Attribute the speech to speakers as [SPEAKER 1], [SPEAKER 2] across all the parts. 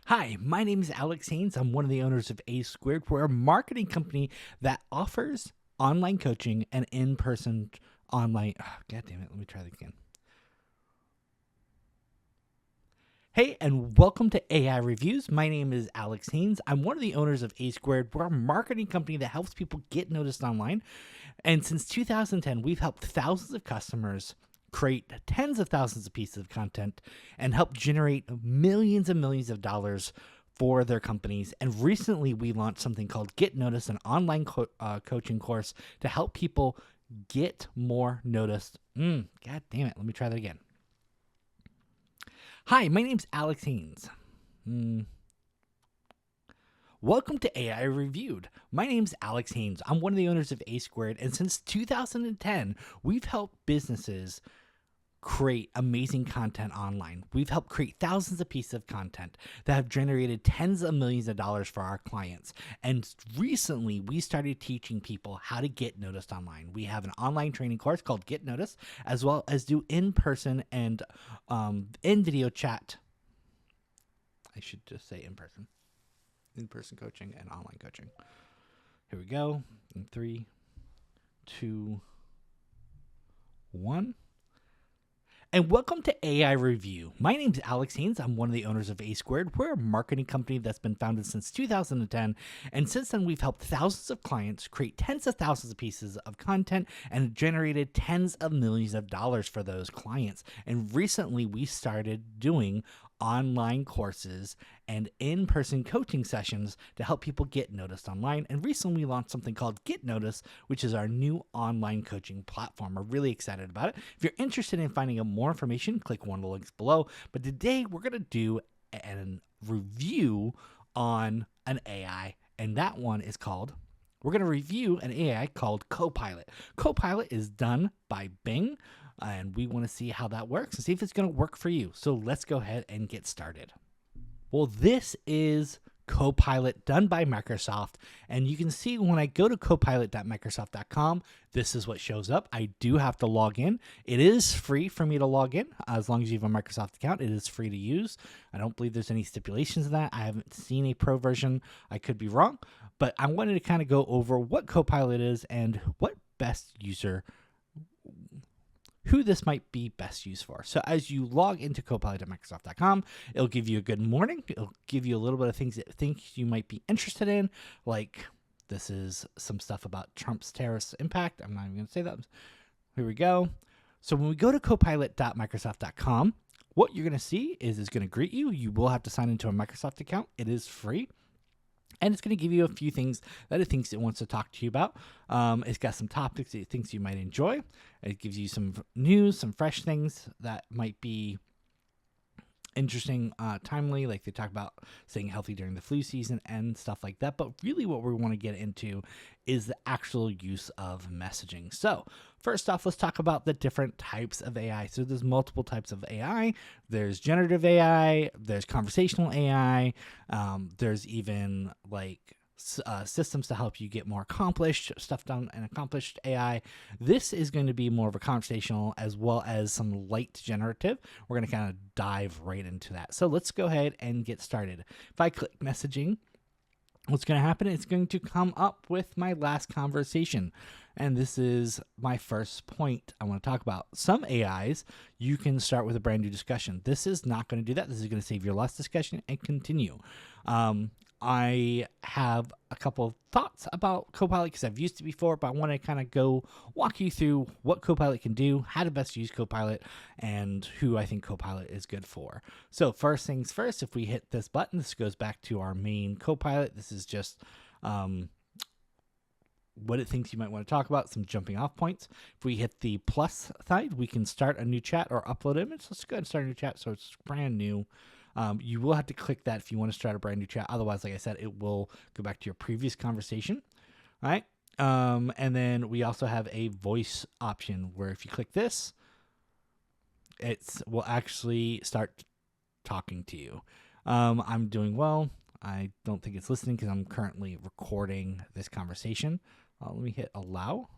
[SPEAKER 1] Hi, my name is Alex Haynes. I'm one of the owners of A Squared. We're a marketing company that offers online coaching and in-person online. Oh, God damn it. Let me try that again. Hey, and welcome to AI Reviews. My name is Alex Haynes. I'm one of the owners of A Squared. We're a marketing company that helps people get noticed online. And since 2010, we've helped thousands of customers create tens of thousands of pieces of content and help generate millions and millions of dollars for their companies. And recently, we launched something called Get Noticed, an online coaching course to help people get more noticed. God damn it. Let me try that again. Hi, my name's Alex Haynes. Welcome to AI Reviewed. My name's Alex Haynes. I'm one of the owners of A Squared, and since 2010, we've helped businesses create amazing content online. We've helped create thousands of pieces of content that have generated tens of millions of dollars for our clients. And recently, we started teaching people how to get noticed online. We have an online training course called Get Noticed, as well as do in-person and in-video chat. I should just say in-person coaching and online coaching. Here we go. In 3, 2, 1. And welcome to AI Review. My name's Alex Haynes. I'm one of the owners of A Squared. We're a marketing company that's been founded since 2010. And since then, we've helped thousands of clients create tens of thousands of pieces of content and generated tens of millions of dollars for those clients. And recently, we started doing online courses and in-person coaching sessions to help people get noticed online. And recently we launched something called Get Noticed, which is our new online coaching platform. We're really excited about it. If you're interested in finding out more information, click one of the links below. But today we're going to do a review on an AI, and that one is called we're going to review an AI called Copilot. Copilot is done by Bing, and we want to see how that works and see if it's going to work for you. So let's go ahead and get started. Well, this is Copilot done by Microsoft, and you can see when I go to copilot.microsoft.com, this is what shows up. I do have to log in. It is free for me to log in as long as you have a Microsoft account. It is free to use. I don't believe there's any stipulations in that. I haven't seen a pro version. I could be wrong, but I wanted to kind of go over what Copilot is and what who this might be best used for. So as you log into copilot.microsoft.com, it'll give you a good morning. It'll give you a little bit of things it thinks you might be interested in, like this is some stuff about Trump's terrorist impact. I'm not even going to say that. Here we go. So when we go to copilot.microsoft.com, what you're going to see is it's going to greet you. You will have to sign into a Microsoft account. It is free. And it's going to give you a few things that it thinks it wants to talk to you about. It's got some topics it thinks you might enjoy. It gives you some news, some fresh things that might be interesting, timely, like they talk about staying healthy during the flu season and stuff like that. But really what we want to get into is the actual use of messaging. So first off, let's talk about the different types of AI. So there's multiple types of AI. There's generative AI, there's conversational AI, there's even like systems to help you get more accomplished stuff done and accomplished AI. This is going to be more of a conversational as well as some light generative. We're going to kind of dive right into that. So let's go ahead and get started. If I click messaging, what's going to happen? It's going to come up with my last conversation. And this is my first point I want to talk about. Some AIs, you can start with a brand new discussion. This is not going to do that. This is going to save your last discussion and continue. I have a couple of thoughts about Copilot because I've used it before, but I want to kind of walk you through what Copilot can do, how to best use Copilot, and who I think Copilot is good for. So first things first, if we hit this button, this goes back to our main Copilot. This is just what it thinks you might want to talk about, some jumping off points. If we hit the plus side, we can start a new chat or upload image. Let's go ahead and start a new chat so it's brand new. You will have to click that if you want to start a brand new chat. Otherwise, like I said, it will go back to your previous conversation. All right. And then we also have a voice option where if you click this, it will actually start talking to you. I'm doing well. I don't think it's listening because I'm currently recording this conversation. Let me hit allow.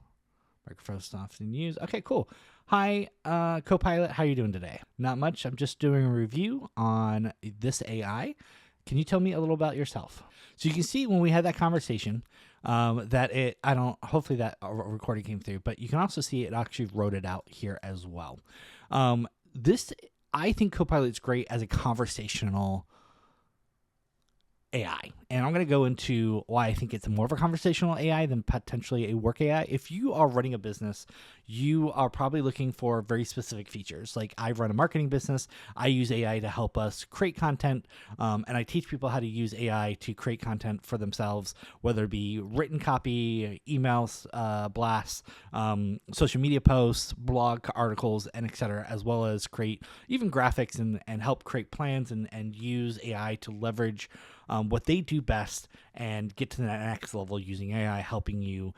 [SPEAKER 1] Microphone off in use. Okay, cool. Hi, Copilot. How are you doing today? Not much. I'm just doing a review on this AI. can you tell me a little about yourself? So you can see when we had that conversation hopefully that recording came through, but you can also see it actually wrote it out here as well. I think Copilot's great as a conversational AI. And I'm going to go into why I think it's more of a conversational AI than potentially a work AI. If you are running a business, you are probably looking for very specific features. Like I run a marketing business. I use AI to help us create content. And I teach people how to use AI to create content for themselves, whether it be written copy, emails, blasts, social media posts, blog articles, and etc., as well as create even graphics and help create plans and use AI to leverage what they do best and get to the next level using AI, helping you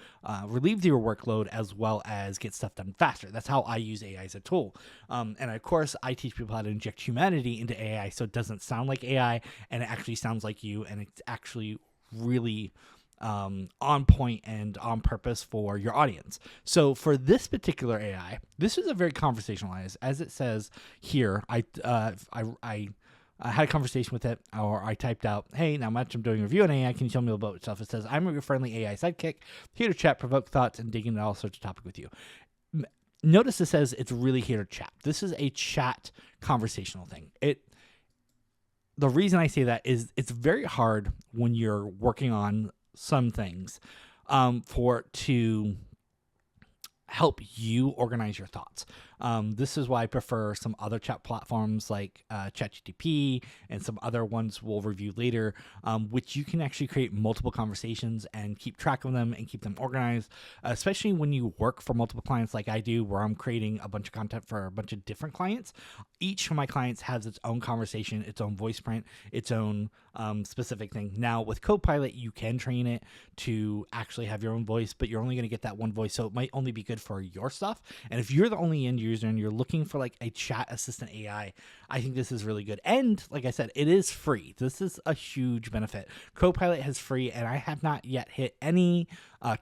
[SPEAKER 1] relieve your workload as well as get stuff done faster. That's how I use AI as a tool. And of course, I teach people how to inject humanity into AI so it doesn't sound like AI and it actually sounds like you, and it's actually really on point and on purpose for your audience. So for this particular AI, this is a very conversational AI. As it says here, I had a conversation with it, or I typed out, hey, now much I'm doing a review on AI, can you tell me about yourself? It says, I'm your friendly AI sidekick, here to chat, provoke thoughts, and dig into all sorts of topics with you. Notice it says it's really here to chat. This is a chat conversational thing. The reason I say that is it's very hard when you're working on some things to help you organize your thoughts. This is why I prefer some other chat platforms like ChatGPT and some other ones we'll review later, which you can actually create multiple conversations and keep track of them and keep them organized, especially when you work for multiple clients like I do, where I'm creating a bunch of content for a bunch of different clients. Each of my clients has its own conversation, its own voice print, its own specific thing. Now with Copilot, you can train it to actually have your own voice, but you're only going to get that one voice, so it might only be good for your stuff. And if you're the only end user and you're looking for like a chat assistant AI, I think this is really good. And like I said, it is free. This is a huge benefit. Copilot has free, and I have not yet hit any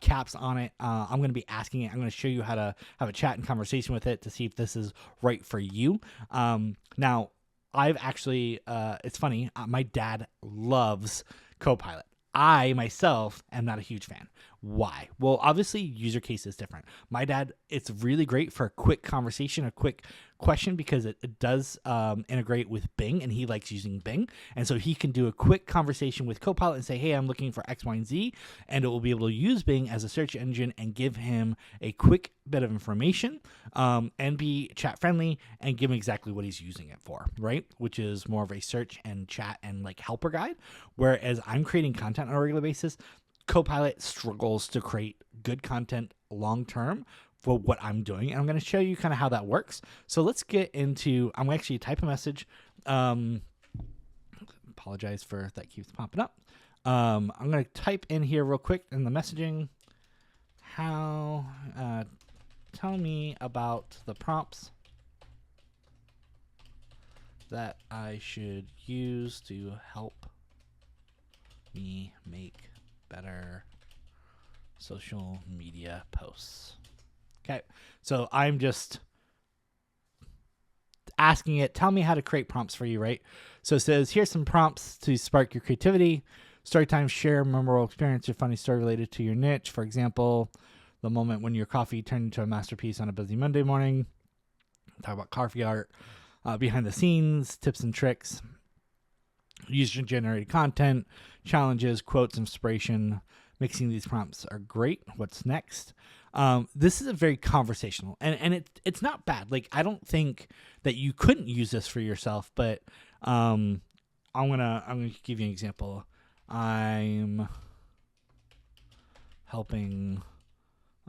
[SPEAKER 1] caps on it. I'm going to be asking it. I'm going to show you how to have a chat and conversation with it to see if this is right for you. Now, I've actually, it's funny, my dad loves Copilot. I myself am not a huge fan. Why? Well, obviously, user case is different. My dad, it's really great for a quick conversation, a quick question, because it does integrate with Bing, and he likes using Bing. And so he can do a quick conversation with Copilot and say, hey, I'm looking for X, Y, and Z. And it will be able to use Bing as a search engine and give him a quick bit of information and be chat friendly and give him exactly what he's using it for, right? Which is more of a search and chat and like helper guide. Whereas I'm creating content on a regular basis, Copilot struggles to create good content long term for what I'm doing. And I'm going to show you kind of how that works. So let's get into, I'm actually type a message. Apologize for that keeps popping up. I'm going to type in here real quick in the messaging, tell me about the prompts that I should use to help me make better social media posts. Okay, so I'm just asking it, tell me how to create prompts for you, right? So it says, here's some prompts to spark your creativity. Story time, share a memorable experience or funny story related to your niche. For example, the moment when your coffee turned into a masterpiece on a busy Monday morning. Talk about coffee art, behind the scenes, tips and tricks, user-generated content, challenges, quotes, inspiration. Mixing these prompts are great. What's next? This is a very conversational, and it's not bad. Like, I don't think that you couldn't use this for yourself, but I'm gonna give you an example. I'm helping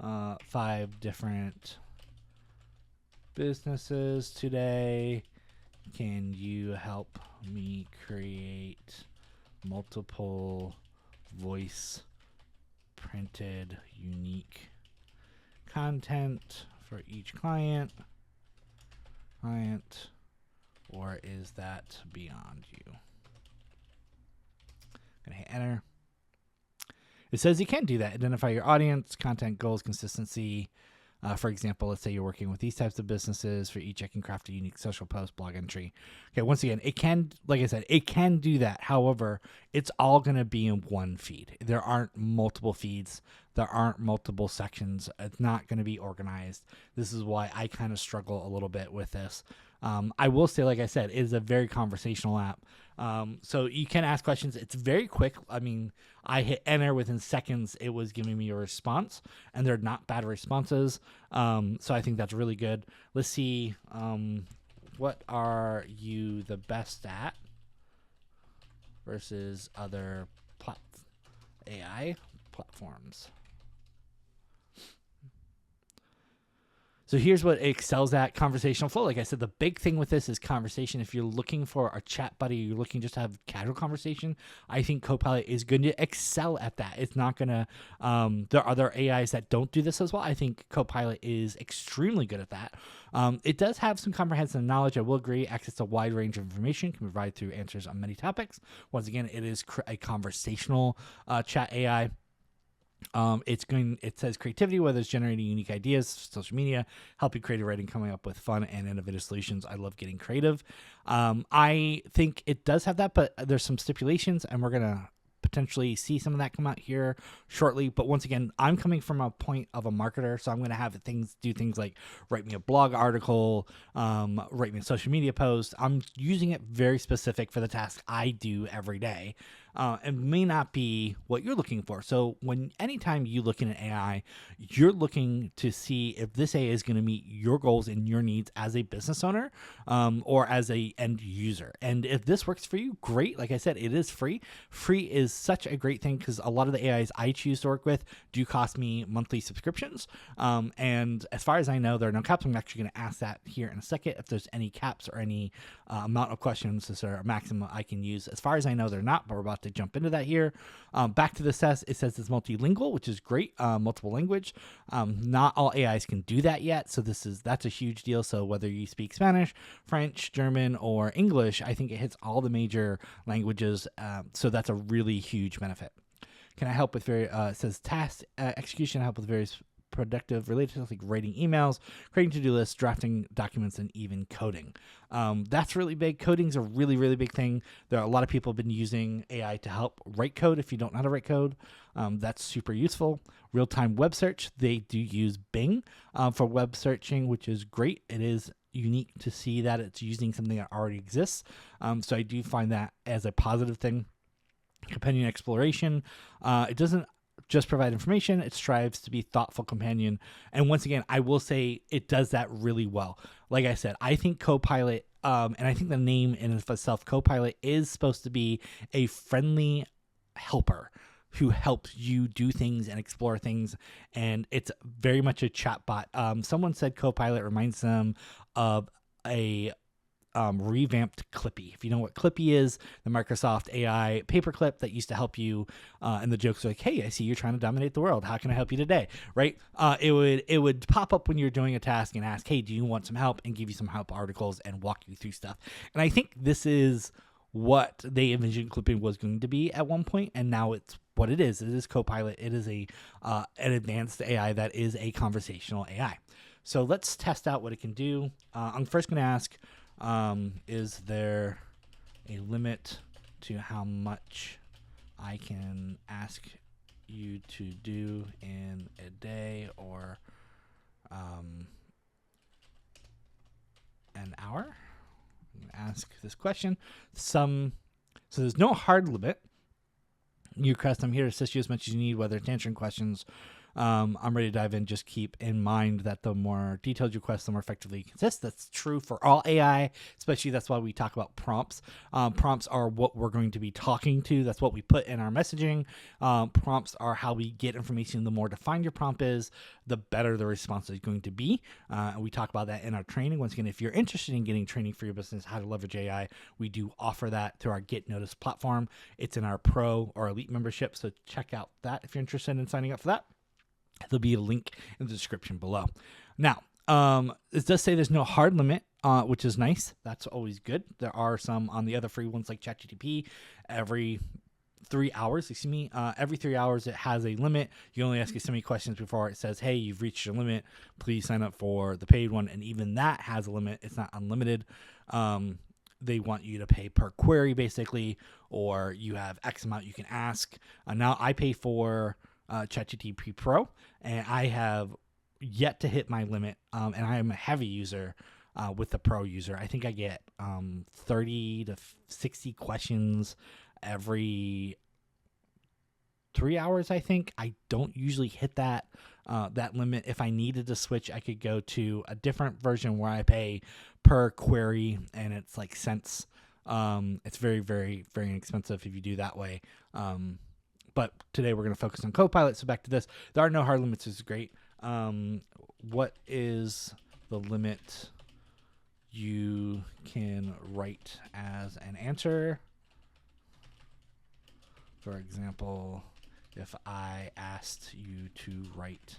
[SPEAKER 1] 5 different businesses today. Can you help me create multiple voice printed unique content for each client, or is that beyond you? Gonna hit enter. It says you can do that. Identify your audience, content goals, consistency, For example, let's say you're working with these types of businesses. For each, I can craft a unique social post, blog entry. Okay, once again, it can, like I said, it can do that. However, it's all going to be in one feed. There aren't multiple feeds. There aren't multiple sections. It's not going to be organized. This is why I kind of struggle a little bit with this. I will say, like I said, it is a very conversational app. So you can ask questions. It's very quick. I mean, I hit enter within seconds. It was giving me a response, and they're not bad responses. So I think that's really good. Let's see. What are you the best at versus other AI platforms? So here's what it excels at: conversational flow. Like I said, the big thing with this is conversation. If you're looking for a chat buddy, you're looking just to have casual conversation, I think Copilot is going to excel at that. It's not going to, there are other AIs that don't do this as well. I think Copilot is extremely good at that. It does have some comprehensive knowledge. I will agree. Access to a wide range of information, can provide through answers on many topics. Once again, it is a conversational chat AI. It says creativity, whether it's generating unique ideas, social media, helping creative writing, coming up with fun and innovative solutions. I love getting creative. I think it does have that, but there's some stipulations, and we're going to potentially see some of that come out here shortly. But once again, I'm coming from a point of a marketer, so I'm going to have do things like write me a blog article, write me a social media post. I'm using it very specific for the task I do every day. And may not be what you're looking for. So anytime you look in an AI, you're looking to see if this AI is going to meet your goals and your needs as a business owner, or as a end user. And if this works for you, great. Like I said, it is free. Free is such a great thing because a lot of the AIs I choose to work with do cost me monthly subscriptions. And as far as I know, there are no caps. I'm actually going to ask that here in a second. If there's any caps or any amount of questions, is there a maximum I can use? As far as I know, they're not, but we're about to jump into that here. Back to the test, it says it's multilingual, which is great. Multiple language. Not all AIs can do that yet, so that's a huge deal. So whether you speak Spanish, French, German, or English, I think it hits all the major languages. So that's a really huge benefit. Can I help with it says task execution, help with various productive related to like writing emails, creating to-do lists, drafting documents, and even coding. That's really big. Coding's a really, really big thing. There are a lot of people have been using AI to help write code. If you don't know how to write code, that's super useful. Real-time web search. They do use Bing for web searching, which is great. It is unique to see that it's using something that already exists. So I do find that as a positive thing. Companion exploration. It doesn't just provide information. It strives to be thoughtful companion. And once again, I will say it does that really well. Like I said, I think Copilot, and I think the name in itself, Copilot, is supposed to be a friendly helper who helps you do things and explore things. And it's very much a chatbot. Someone said Copilot reminds them of a revamped Clippy. If you know what Clippy is, the Microsoft AI paperclip that used to help you, and the jokes are like, "Hey, I see you're trying to dominate the world. How can I help you today?" Right? It would pop up when you're doing a task and ask, "Hey, do you want some help?" and give you some help articles and walk you through stuff. And I think this is what they envisioned Clippy was going to be at one point, and now it's what it is. It is Copilot. It is an advanced AI that is a conversational AI. So let's test out what it can do. I'm first going to ask, is there a limit to how much I can ask you to do in a day or an hour? I'm going to ask this question. So there's no hard limit. You request, I'm here to assist you as much as you need, whether it's answering questions. I'm ready to dive in. Just keep in mind that the more detailed you request, the more effectively you can assist. That's true for all AI, especially that's why we talk about prompts. Prompts are what we're going to be talking to. That's what we put in our messaging. Prompts are how we get information. The more defined your prompt is, the better the response is going to be. And we talk about that in our training. Once again, if you're interested in getting training for your business, how to leverage AI, we do offer that through our Get Noticed platform. It's in our Pro or Elite membership, so check out that if you're interested in signing up for that. There'll be a link in the description below. Now, it does say there's no hard limit, which is nice. That's always good. There are some on the other free ones like ChatGPT. Every 3 hours, excuse me. Every 3 hours, it has a limit. You only ask it so many questions before it says, hey, you've reached your limit. Please sign up for the paid one. And even that has a limit. It's not unlimited. They want you to pay per query, basically, or you have X amount you can ask. Now I pay for ChatGPT Pro, and I have yet to hit my limit, and I am a heavy user with the Pro user. I think I get 30 to 60 questions every 3 hours, I think. I don't usually hit that limit. If I needed to switch, I could go to a different version where I pay per query, and it's like cents. It's very, very, very inexpensive if you do that way. But today we're going to focus on Copilot. So back to this. There are no hard limits. This is great. What is the limit you can write as an answer? For example, if I asked you to write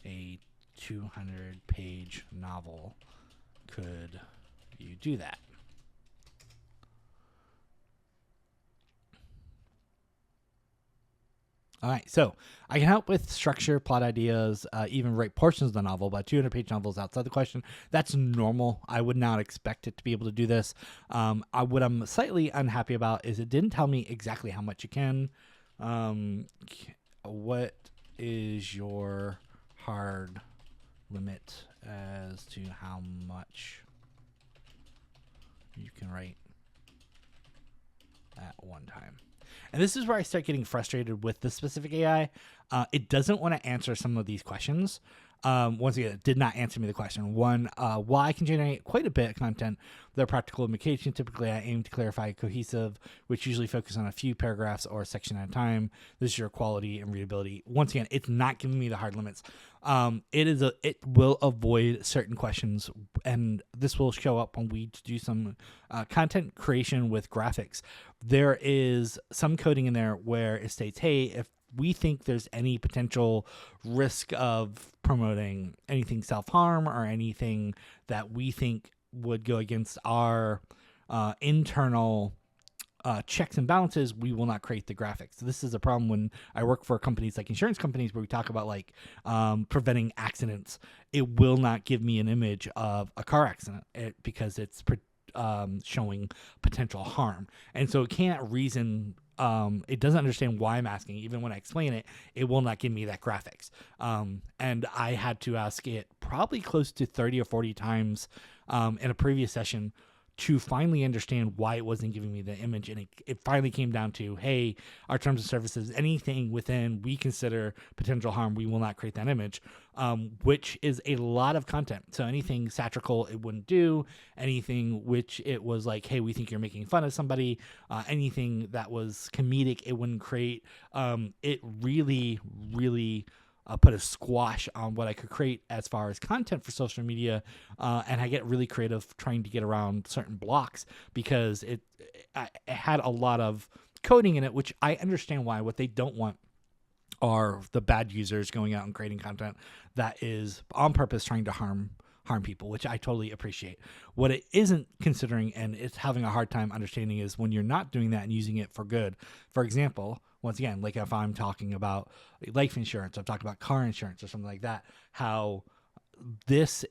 [SPEAKER 1] a 200-page novel, could you do that? All right, so I can help with structure, plot ideas, even write portions of the novel, but 200-page novels outside the question. That's normal. I would not expect it to be able to do this. What I'm slightly unhappy about is it didn't tell me exactly how much you can. What is your hard limit as to how much you can write at one time? And this is where I start getting frustrated with this specific AI. It doesn't want to answer some of these questions. Once again, it did not answer me the question. One, while I can generate quite a bit of content, there are practical limitations. Typically, I aim to clarify cohesive, which usually focus on a few paragraphs or a section at a time. This is your quality and readability. Once again, it's not giving me the hard limits. It will avoid certain questions, and this will show up when we do some content creation with graphics. There is some coding in there where it states, hey, if we think there's any potential risk of promoting anything self-harm or anything that we think would go against our internal checks and balances, we will not create the graphics. So this is a problem when I work for companies like insurance companies where we talk about like preventing accidents. It will not give me an image of a car accident because it's showing potential harm. And so it can't reason. It doesn't understand why I'm asking. Even when I explain it, it will not give me that graphics. And I had to ask it probably close to 30 or 40 times in a previous session to finally understand why it wasn't giving me the image. And it finally came down to, hey, our terms of services, anything within we consider potential harm, we will not create that image, which is a lot of content. So anything satirical, it wouldn't do. Anything which it was like, hey, we think you're making fun of somebody, anything that was comedic, it wouldn't create. It really, really put a squash on what I could create as far as content for social media. And I get really creative trying to get around certain blocks because it had a lot of coding in it, which I understand why. What they don't want are the bad users going out and creating content that is on purpose trying to harm people, which I totally appreciate. What it isn't considering and it's having a hard time understanding is when you're not doing that and using it for good. For example, once again, like if I'm talking about life insurance, I'm talking about car insurance or something like that, how this,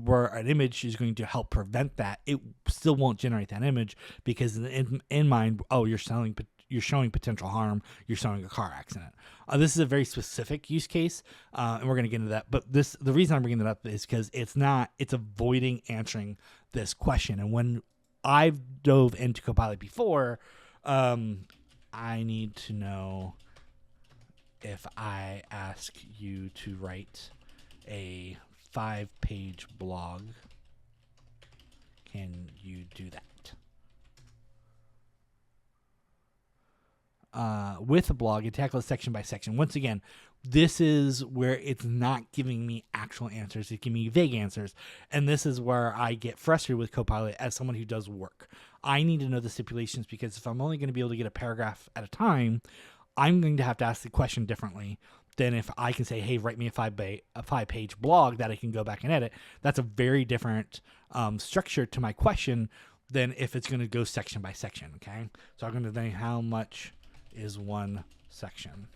[SPEAKER 1] where an image is going to help prevent that, it still won't generate that image because in mind, oh, you're showing potential harm, you're showing a car accident. This is a very specific use case, and we're going to get into that. But the reason I'm bringing it up is because it's avoiding answering this question. And when I've dove into Copilot before, I need to know if I ask you to write a 5-page blog, can you do that? With a blog, it tackles section by section. Once again, this is where it's not giving me actual answers. It's giving me vague answers. And this is where I get frustrated with Copilot as someone who does work. I need to know the stipulations because if I'm only going to be able to get a paragraph at a time, I'm going to have to ask the question differently than if I can say, hey, write me a 5-page blog that I can go back and edit. That's a very different structure to my question than if it's going to go section by section, okay? So I'm going to think how much is one section.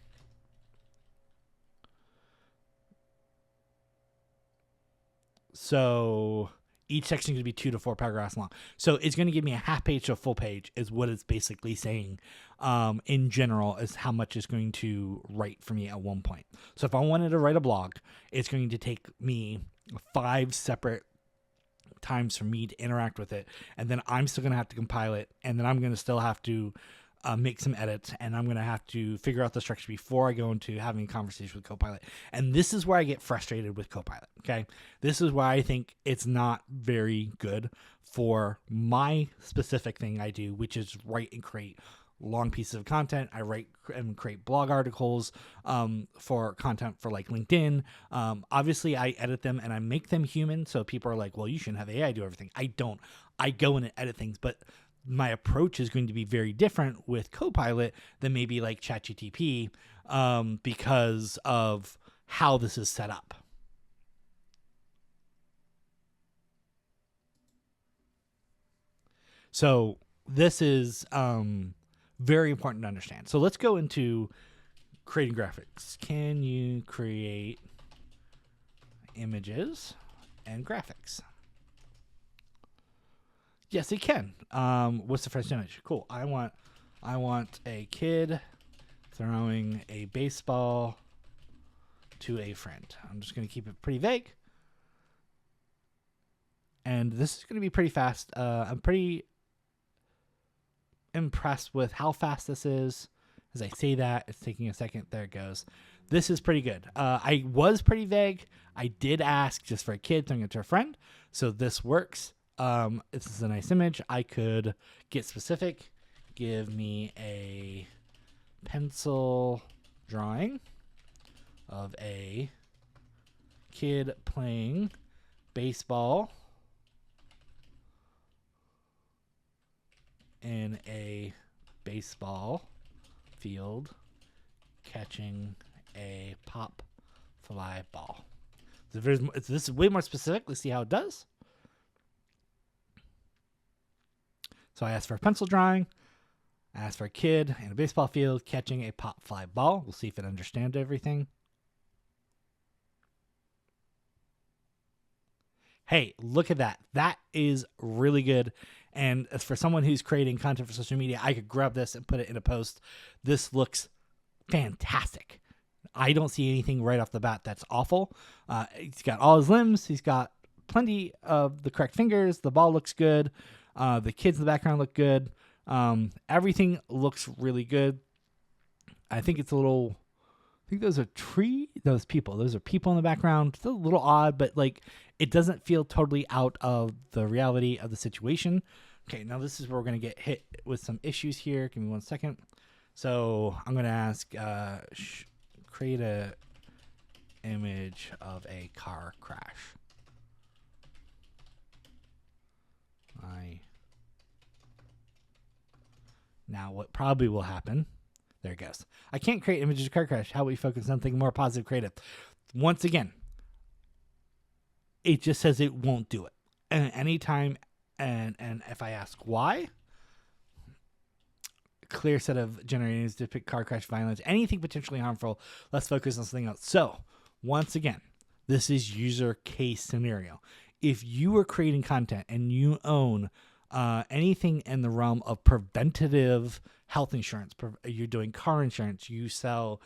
[SPEAKER 1] So each section is going to be 2 to 4 paragraphs long. So it's going to give me a half page to a full page is what it's basically saying. In general, is how much it's going to write for me at one point. So if I wanted to write a blog, it's going to take me 5 separate times for me to interact with it. And then I'm still going to have to compile it. And then I'm going to still have to make some edits, and I'm going to have to figure out the structure before I go into having a conversation with Copilot. And this is where I get frustrated with Copilot, okay? This is why I think it's not very good for my specific thing I do, which is write and create long pieces of content. I write and create blog articles for content for like LinkedIn. Obviously, I edit them and I make them human, so people are like, well, you shouldn't have AI do everything. I don't. I go in and edit things, but my approach is going to be very different with Copilot than maybe like ChatGPT because of how this is set up. So this is very important to understand. So let's go into creating graphics. Can you create images and graphics? Yes, it can. What's the first image? Cool. I want a kid throwing a baseball to a friend. I'm just going to keep it pretty vague. And this is going to be pretty fast. I'm pretty impressed with how fast this is. As I say that, it's taking a second. There it goes. This is pretty good. I was pretty vague. I did ask just for a kid throwing it to a friend. So this works. This is a nice image. I could get specific. Give me a pencil drawing of a kid playing baseball in a baseball field catching a pop fly ball. So this is way more specific. Let's see how it does. So I asked for a pencil drawing. I asked for a kid in a baseball field catching a pop fly ball. We'll see if it understands everything. Hey, look at that. That is really good. And as for someone who's creating content for social media, I could grab this and put it in a post. This looks fantastic. I don't see anything right off the bat that's awful. He's got all his limbs. He's got plenty of the correct fingers. The ball looks good. The kids in the background look good. Everything looks really good. I think it's a little, I think those are people. Those are people in the background. It's a little odd, but like it doesn't feel totally out of the reality of the situation. Okay, now this is where we're going to get hit with some issues here. Give me 1 second. So I'm going to ask, create a image of a car crash. Now what probably will happen, there it goes. I can't create images of car crash. How about we focus on something more positive, creative? Once again, it just says it won't do it. And anytime, and if I ask why, clear set of generators to depict car crash, violence, anything potentially harmful. Let's focus on something else. So once again, this is user case scenario. If you are creating content and you own anything in the realm of preventative health insurance, you're doing car insurance, you sell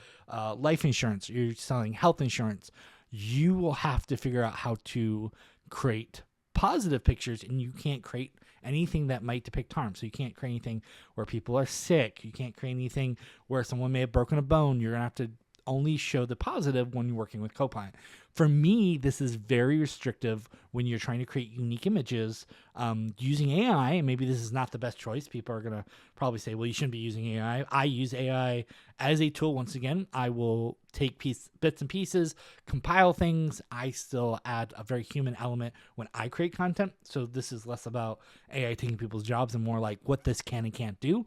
[SPEAKER 1] life insurance, you're selling health insurance, you will have to figure out how to create positive pictures, and you can't create anything that might depict harm. So you can't create anything where people are sick. You can't create anything where someone may have broken a bone. You're going to have to only show the positive when you're working with Copilot. For me, this is very restrictive when you're trying to create unique images using AI. And maybe this is not the best choice. People are going to probably say, well, you shouldn't be using AI. I use AI as a tool. Once again, I will take bits and pieces, compile things. I still add a very human element when I create content. So this is less about AI taking people's jobs and more like what this can and can't do.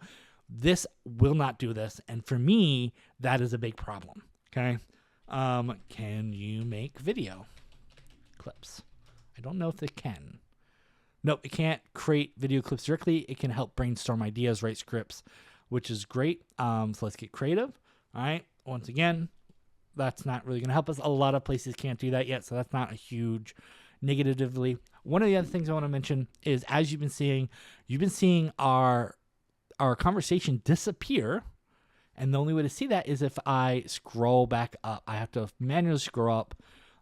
[SPEAKER 1] This will not do this. And for me, that is a big problem. Okay. Can you make video clips? I don't know if it can. No, it can't create video clips directly. It can help brainstorm ideas, write scripts, which is great. So let's get creative. All right. Once again, that's not really going to help us. A lot of places can't do that yet, so that's not a huge negatively. One of the other things I want to mention is, as you've been seeing our conversation disappear, and the only way to see that is if I scroll back up. I have to manually scroll up,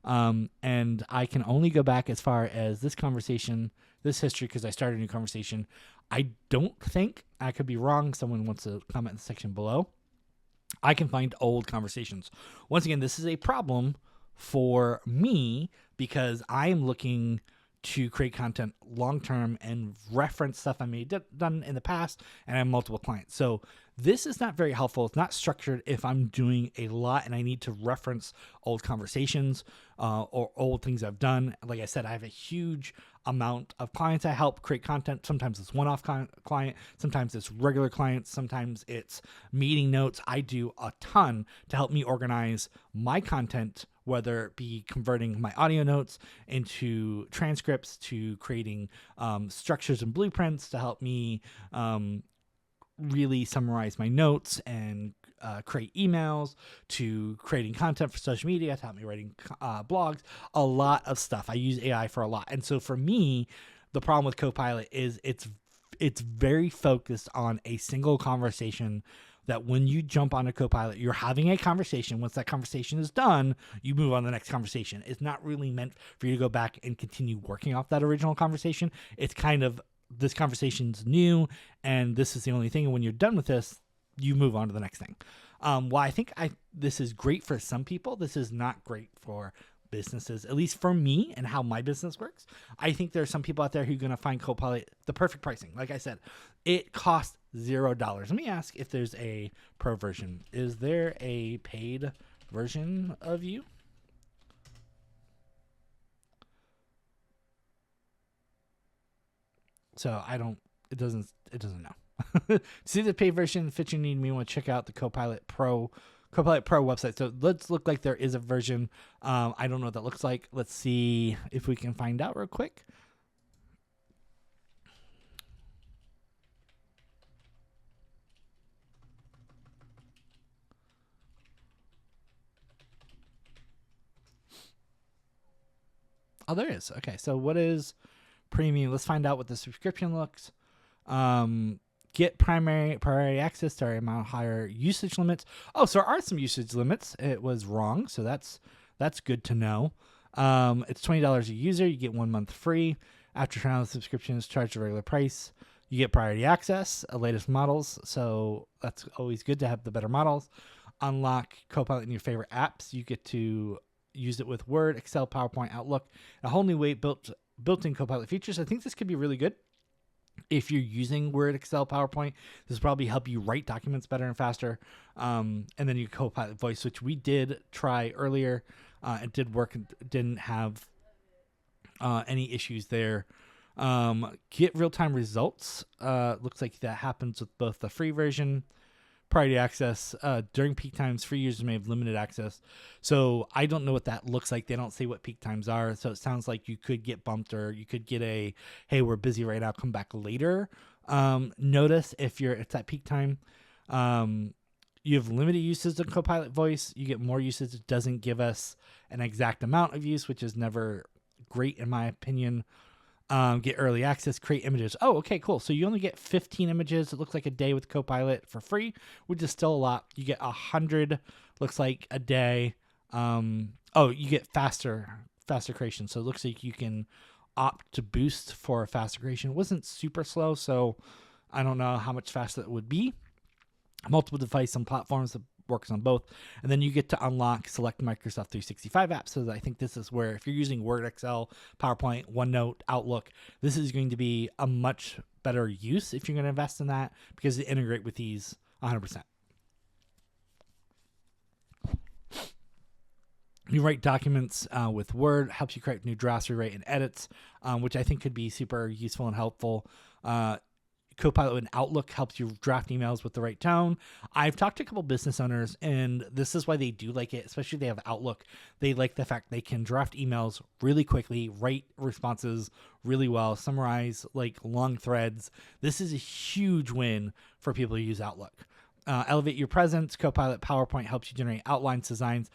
[SPEAKER 1] and I can only go back as far as this conversation, this history, because I started a new conversation. I don't think, I could be wrong, someone wants to comment in the section below, I can find old conversations. Once again, this is a problem for me because I am looking to create content long-term and reference stuff I may have done in the past, and I have multiple clients. So this is not very helpful. It's not structured if I'm doing a lot and I need to reference old conversations or old things I've done. Like I said, I have a huge amount of clients I help create content. Sometimes it's one-off client, sometimes it's regular clients, sometimes it's meeting notes. I do a ton to help me organize my content, whether it be converting my audio notes into transcripts, to creating structures and blueprints to help me really summarize my notes and create emails, to creating content for social media, to help me writing blogs, a lot of stuff. I use AI for a lot. And so for me, the problem with Copilot is it's very focused on a single conversation, that when you jump on a Copilot, you're having a conversation. Once that conversation is done, you move on to the next conversation. It's not really meant for you to go back and continue working off that original conversation. It's kind of, this conversation's new and this is the only thing. And when you're done with this, you move on to the next thing. While I think this is great for some people, this is not great for businesses, at least for me and how my business works. I think there are some people out there who are going to find Copilot the perfect pricing. Like I said, it costs $0. Let me ask if there's a pro version. Is there a paid version of you? So it doesn't know. To see the paid version, fit your need, you want to check out the Copilot Pro website. So let's look like there is a version. I don't know what that looks like. Let's see if we can find out real quick. Oh, there is. Okay, so what is premium? Let's find out what the subscription looks. Get priority access to our amount higher usage limits. Oh, so there are some usage limits. It was wrong, so that's good to know. It's $20 a user. You get 1 month free. After trial, the subscription is charged a regular price. You get priority access, latest models, so that's always good to have the better models. Unlock Copilot in your favorite apps. You get to use it with Word, Excel, PowerPoint, Outlook, a whole new way built-in Copilot features. I think this could be really good. If you're using Word, Excel, PowerPoint, this will probably help you write documents better and faster. And then your Copilot voice, which we did try earlier. It did work and didn't have any issues there. Get real-time results. Looks like that happens with both the free version, priority access. During peak times, free users may have limited access. So I don't know what that looks like. They don't say what peak times are. So it sounds like you could get bumped, or you could get a, hey, we're busy right now, come back later. Notice if it's at peak time. You have limited usage of Copilot voice. You get more usage. It doesn't give us an exact amount of use, which is never great in my opinion. Get early access, create images. Oh, okay, cool. So you only get 15 images. It looks like a day with Copilot for free, which is still a lot. You get 100, looks like a day. You get faster creation. So it looks like you can opt to boost for a faster creation. It wasn't super slow, so I don't know how much faster it would be. Multiple device and platforms that works on both. And then you get to unlock select Microsoft 365 apps. So I think this is where, if you're using Word, Excel, PowerPoint, OneNote, Outlook, this is going to be a much better use if you're going to invest in that, because they integrate with these 100%. You write documents with Word, helps you create new drafts, rewrite, and edits, which I think could be super useful and helpful. Copilot in Outlook helps you draft emails with the right tone. I've talked to a couple business owners, and this is why they do like it, especially if they have Outlook. They like the fact they can draft emails really quickly, write responses really well, summarize like long threads. This is a huge win for people who use Outlook. Elevate your presence. Copilot PowerPoint helps you generate outlines, designs.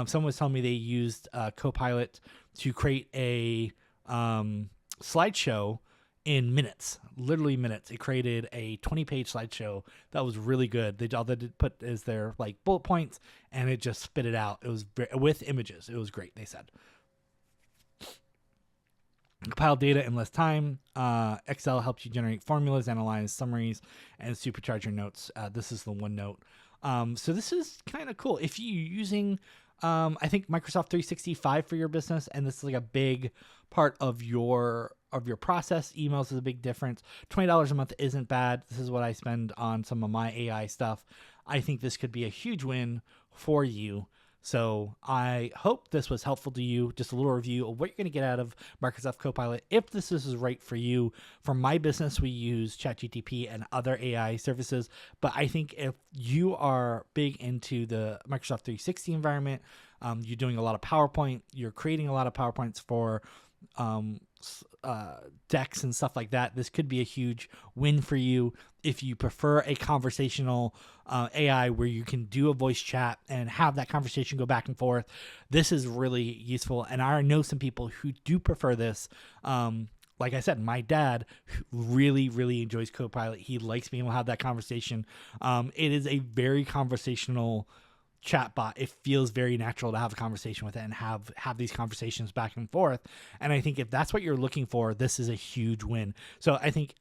[SPEAKER 1] Someone was telling me they used Copilot to create a slideshow in minutes, literally minutes. It created a 20-page slideshow that was really good. All they did put is their like bullet points, and it just spit it out. It was with images. It was great, they said. Compile data in less time. Excel helps you generate formulas, analyze summaries, and supercharge your notes. This is the OneNote. So this is kind of cool. If you're using, I think Microsoft 365 for your business, and this is like a big part of your process. Emails is a big difference. $20 a month isn't bad. This is what I spend on some of my AI stuff. I think this could be a huge win for you. So I hope this was helpful to you. Just a little review of what you're going to get out of Microsoft Copilot. If this is right for you, for my business, we use ChatGPT and other AI services. But I think if you are big into the Microsoft 360 environment, you're doing a lot of PowerPoint, you're creating a lot of PowerPoints for decks and stuff like that, this could be a huge win for you. If you prefer a conversational AI where you can do a voice chat and have that conversation go back and forth, this is really useful. And I know some people who do prefer this. Like I said, my dad really, really enjoys Copilot. He likes being able to have that conversation. It is a very conversational chatbot. It feels very natural to have a conversation with it and have these conversations back and forth. And I think if that's what you're looking for, this is a huge win. So I think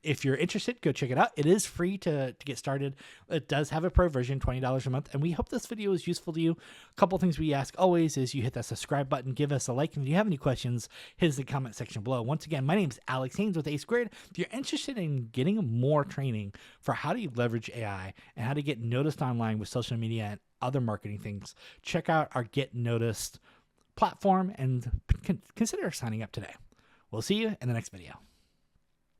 [SPEAKER 1] if you're interested, go check it out. It is free to get started. It does have a pro version, $20 a month. And we hope this video is useful to you. A couple things we ask always is you hit that subscribe button, give us a like. And if you have any questions, hit the comment section below. Once again, my name is Alex Haynes with A Squared. If you're interested in getting more training for how do you leverage AI and how to get noticed online with social media and other marketing things, check out our Get Noticed platform and consider signing up today. We'll see you in the next video.